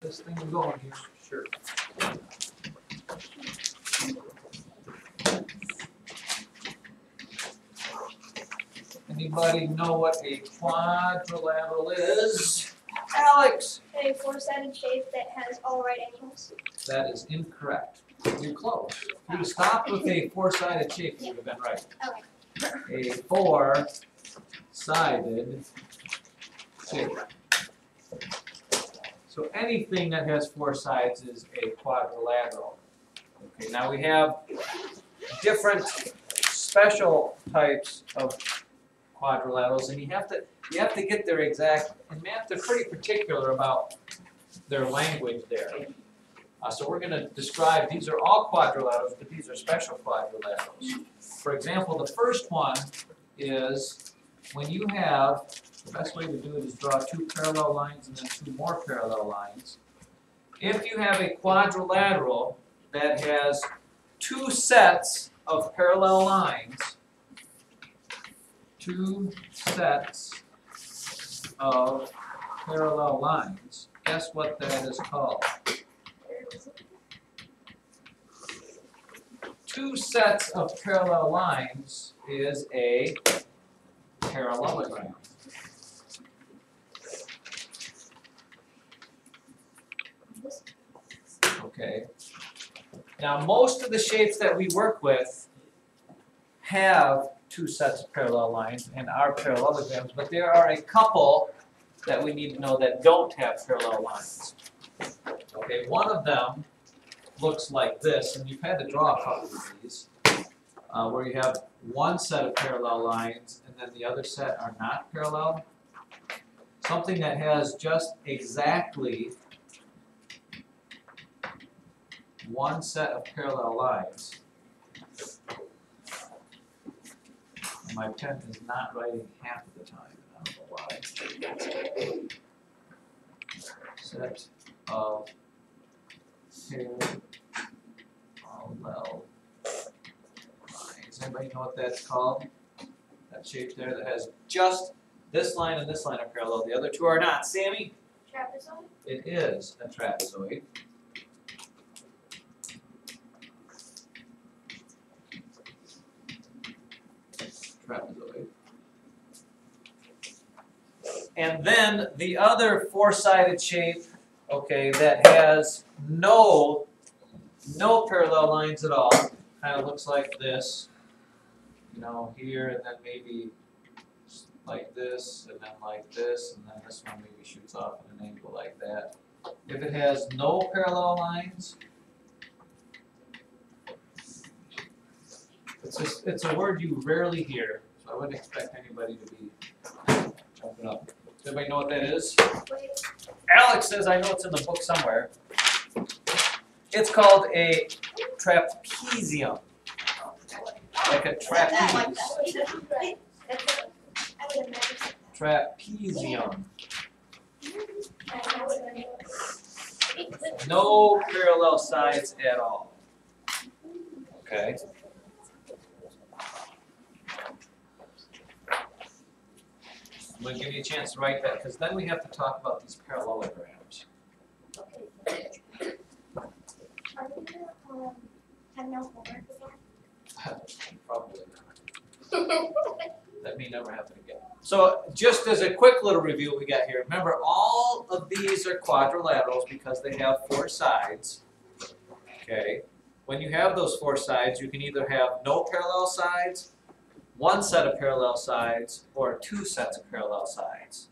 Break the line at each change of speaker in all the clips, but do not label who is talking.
This thing going here. Sure. Anybody know what a quadrilateral is? Alex!
A four-sided shape that has all right angles.
That is incorrect. You're close. If you would stop with a four-sided shape, you would have been right.
Okay.
A four-sided shape. So anything that has four sides is a quadrilateral. Okay, now we have different special types of quadrilaterals, and you have to get their exact. In math, they're pretty particular about their language there. So we're going to describe, these are all quadrilaterals, but these are special quadrilaterals. For example, the first one is when you have, the best way to do it is draw two parallel lines and then two more parallel lines. If you have a quadrilateral that has two sets of parallel lines, guess what that is called? Two sets of parallel lines is a parallelogram. Okay. Now, most of the shapes that we work with have two sets of parallel lines and are parallelograms, but there are a couple that we need to know that don't have parallel lines. Okay, one of them looks like this, and you've had to draw a couple of these, where you have one set of parallel lines and then the other set are not parallel. Something that has just exactly one set of parallel lines. My pen is not writing half of the time, and I don't know why. Set of parallel lines. Anybody know what that's called? That shape there that has just this line and this line are parallel. The other two are not. Sammy?
Trapezoid?
It is a trapezoid. Trapezoid. And then the other four-sided shape, okay, that has no parallel lines at all, kind of looks like this, you know, here, and then maybe like this, and then like this, and then this one maybe shoots off at an angle like that. If it has no parallel lines, it's a word you rarely hear, so I wouldn't expect anybody to be jumping up. Does everybody know what that is? Alex says I know it's in the book somewhere. It's called a trapezium. Like a trapeze. Trapezium. No parallel sides at all. Okay. I'm going to give you a chance to write that because then we have to talk about these parallelograms.
Are we going to have no homework again?
Probably not. That may never happen again. So just as a quick little review we got here, remember all of these are quadrilaterals because they have four sides. Okay. When you have those four sides, you can either have no parallel sides, one set of parallel sides, or two sets of parallel sides.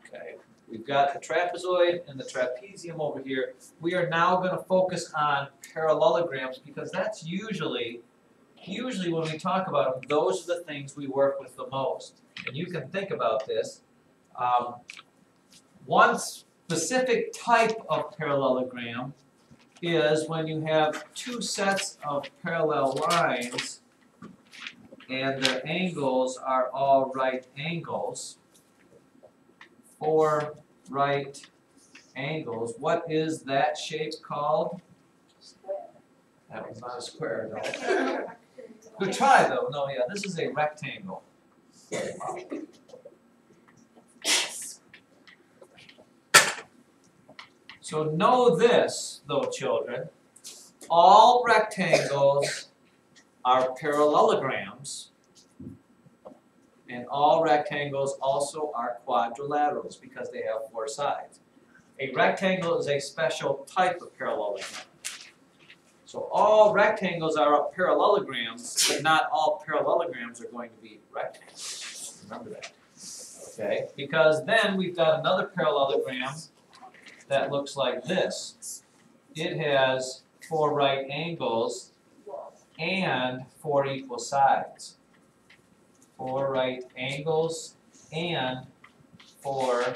Okay. We've got the trapezoid and the trapezium over here. We are now going to focus on parallelograms because that's usually when we talk about them, those are the things we work with the most. And you can think about this. One specific type of parallelogram is when you have two sets of parallel lines and their angles are all right angles. Four right angles. What is that shape called? That was not a square, though. Good try, though. No, yeah, this is a rectangle. So know this, though, children. All rectangles are parallelograms, and all rectangles also are quadrilaterals because they have 4 sides. A rectangle is a special type of parallelogram. So all rectangles are parallelograms, but not all parallelograms are going to be rectangles. Remember that. Okay? Because then we've got another parallelogram that looks like this. It has 4 right angles and 4 equal sides. 4 right angles and 4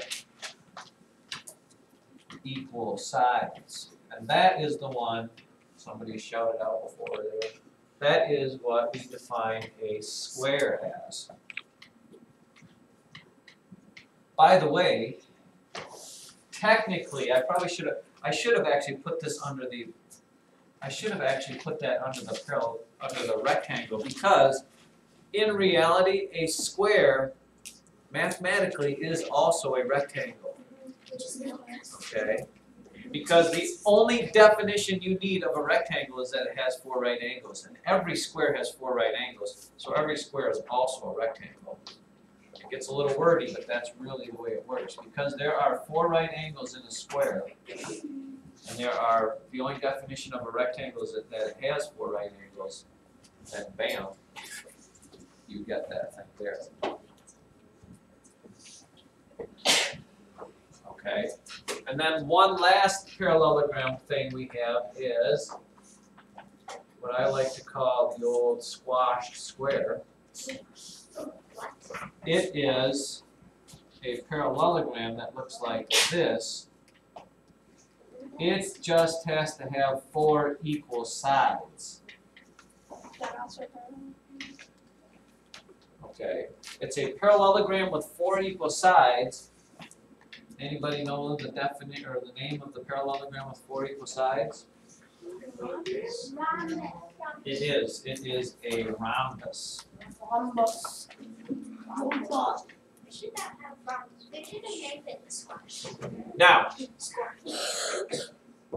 equal sides. And that is the one, somebody shouted out before there, that is what we define a square as. By the way, technically, I should have actually put this under the, I should have actually put that under the rectangle, because in reality, a square mathematically is also a rectangle. Okay? Because the only definition you need of a rectangle is that it has 4 right angles, and every square has 4 right angles, so every square is also a rectangle. It gets a little wordy, but that's really the way it works. Because there are 4 right angles in a square, and there are, the only definition of a rectangle is that it has 4 right angles, then bam, you get that thing there. Okay, and then one last parallelogram thing we have is what I like to call the old squashed square. It is a parallelogram that looks like this. It just has to have 4 equal sides. Okay, it's a parallelogram with 4 equal sides. Anybody know the definition or the name of the parallelogram with 4 equal sides? It is a rhombus.
Rhombus. They should not have rhombus. They should have named it the squash.
Now,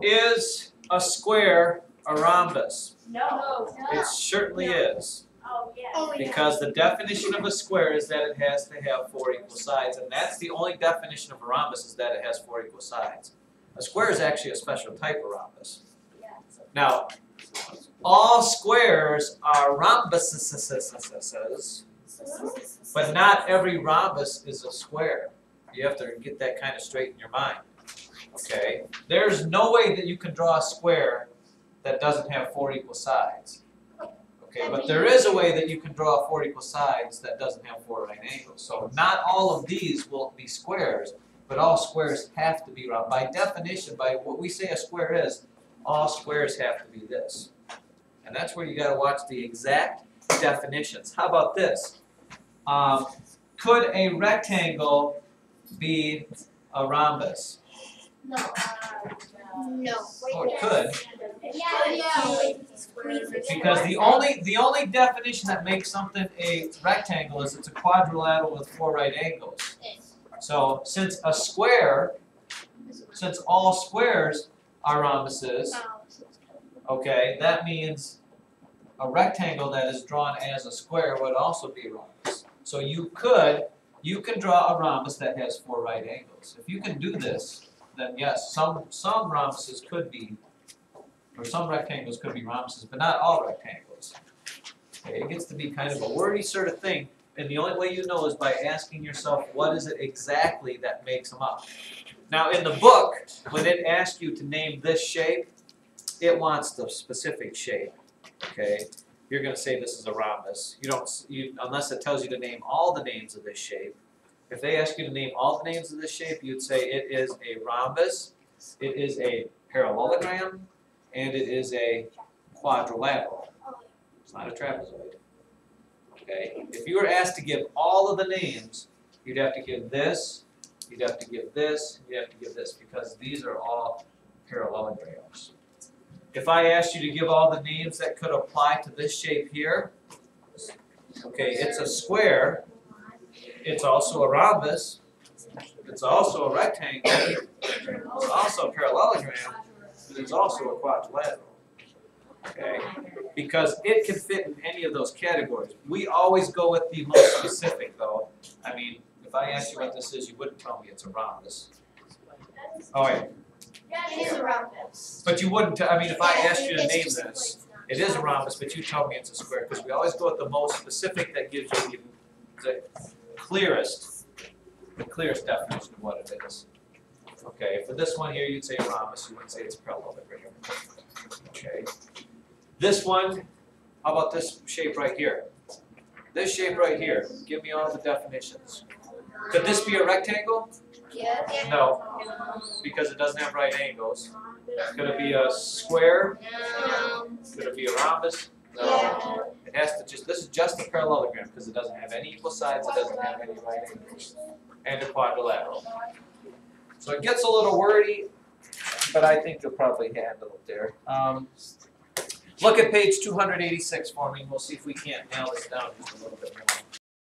is a square a rhombus?
No.
It certainly is.
Oh, yeah.
Because the definition of a square is that it has to have 4 equal sides, and that's the only definition of a rhombus, is that it has 4 equal sides. A square is actually a special type of rhombus. Now, all squares are rhombuses, but not every rhombus is a square. You have to get that kind of straight in your mind. Okay? There's no way that you can draw a square that doesn't have 4 equal sides. Okay, but there is a way that you can draw 4 equal sides that doesn't have 4 right angles. So not all of these will be squares, but all squares have to be round. By definition, by what we say a square is, all squares have to be this. And that's where you got to watch the exact definitions. How about this? Could a rectangle be a rhombus?
No. No.
Oh, it could.
Yeah.
Because the only definition that makes something a rectangle is it's a quadrilateral with 4 right angles. So since all squares are rhombuses, okay, that means a rectangle that is drawn as a square would also be a rhombus. So you can draw a rhombus that has 4 right angles. If you can do this, then yes, some rhombuses could be, or some rectangles could be rhombuses, but not all rectangles. Okay, it gets to be kind of a wordy sort of thing, and the only way you know is by asking yourself, what is it exactly that makes them up? Now in the book, when it asks you to name this shape, it wants the specific shape. Okay, you're going to say this is a rhombus. Unless it tells you to name all the names of this shape. If they ask you to name all the names of this shape, you'd say it is a rhombus, it is a parallelogram, and it is a quadrilateral. It's not a trapezoid. Okay? If you were asked to give all of the names, you'd have to give this, you'd have to give this, you'd have to give this, because these are all parallelograms. If I asked you to give all the names that could apply to this shape here, okay, it's a square, it's also a rhombus, It's also a rectangle, it's also a parallelogram, but it's also a quadrilateral. Okay? Because it can fit in any of those categories. We always go with the most specific though. I mean, if I asked you what this is, you wouldn't tell me it's a rhombus. Oh wait.
It is a rhombus.
But you wouldn't, I mean, if I asked you to name this, it is a rhombus, but you tell me it's a square, because we always go with the most specific that gives you the clearest definition of what it is. Okay, for this one here, you'd say a rhombus, you wouldn't say it's a parallelogram. Okay. This one, how about this shape right here? This shape right here, give me all the definitions. Could this be a rectangle?
Yes.
No, because it doesn't have right angles. Could it be a square?
No.
Could it be a rhombus? No. It has to just, this is just a parallelogram because it doesn't have any equal sides, it doesn't have any right angles. And a quadrilateral. So it gets a little wordy, but I think you'll probably handle it there. Look at page 286 for me, and we'll see if we can't nail this down just a little bit more.